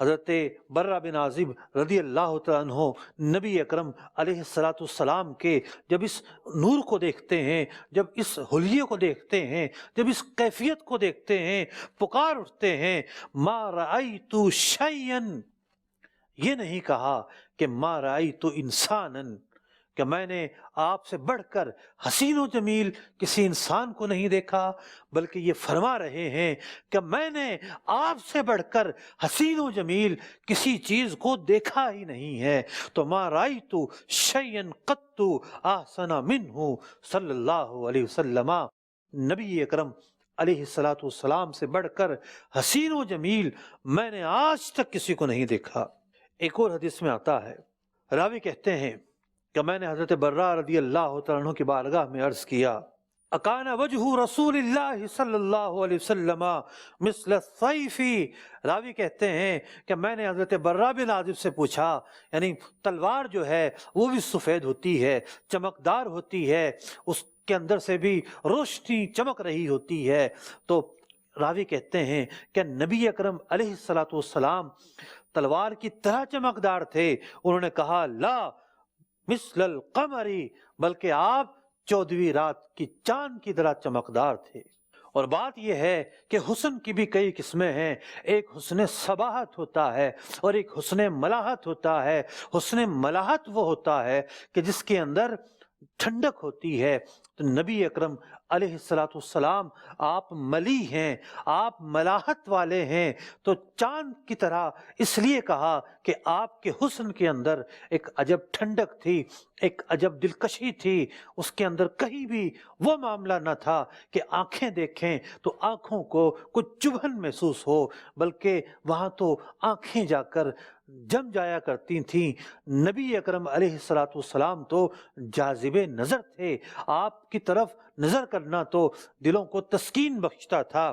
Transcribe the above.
حضرت برہ بن عازب رضی اللہ تعالیٰ عنہ نبی اکرم علیہ الصلاۃ والسلام کے جب اس نور کو دیکھتے ہیں، جب اس حلیے کو دیکھتے ہیں، جب اس کیفیت کو دیکھتے ہیں، پکار اٹھتے ہیں، ما رأیت شیئا، یہ نہیں کہا کہ ما رأیت انسانا، کہ میں نے آپ سے بڑھ کر حسین و جمیل کسی انسان کو نہیں دیکھا، بلکہ یہ فرما رہے ہیں کہ میں نے آپ سے بڑھ کر حسین و جمیل کسی چیز کو دیکھا ہی نہیں ہے۔ تو ما رأیت شیئا قط احسن منہ صلی اللہ علیہ وسلم، نبی اکرم علیہ الصلاۃ والسلام سے بڑھ کر حسین و جمیل میں نے آج تک کسی کو نہیں دیکھا۔ ایک اور حدیث میں آتا ہے، راوی کہتے ہیں کہ میں نے حضرت برہ رضی اللہ تعالیٰ عنہ کی بارگاہ میں عرض کیا، اکان وجہ رسول اللہ صلی اللہ علیہ وسلم مثل السیف، راوی کہتے ہیں کہ میں نے حضرت برہ بن عازب سے پوچھا، یعنی تلوار جو ہے وہ بھی سفید ہوتی ہے، چمکدار ہوتی ہے، اس کے اندر سے بھی روشنی چمک رہی ہوتی ہے، تو راوی کہتے ہیں کہ نبی اکرم علیہ الصلاۃ والسلام تلوار کی طرح چمکدار تھے۔ انہوں نے کہا لا مثل القمر، بلکہ آپ 14ویں رات کی چاند کی طرح چمکدار تھے۔ اور بات یہ ہے کہ حسن کی بھی کئی قسمیں ہیں، ایک حسن صباحت ہوتا ہے اور ایک حسن ملاحت ہوتا ہے۔ حسن ملاحت وہ ہوتا ہے کہ جس کے اندر ٹھنڈک ہوتی ہے، تو نبی اکرم علیہ الصلاۃ والسلام آپ ملی ہیں، آپ ملاحت والے ہیں، تو چاند کی طرح اس لیے کہا کہ آپ کے حسن کے اندر ایک عجب ٹھنڈک تھی، ایک عجب دلکشی تھی، اس کے اندر کہیں بھی وہ معاملہ نہ تھا کہ آنکھیں دیکھیں تو آنکھوں کو کچھ چبھن محسوس ہو، بلکہ وہاں تو آنکھیں جا کر جم جایا کرتی تھیں۔ نبی اکرم علیہ الصلاۃ والسلام تو جاذب نظر تھے، آپ کی طرف نظر کرنا تو دلوں کو تسکین بخشتا تھا۔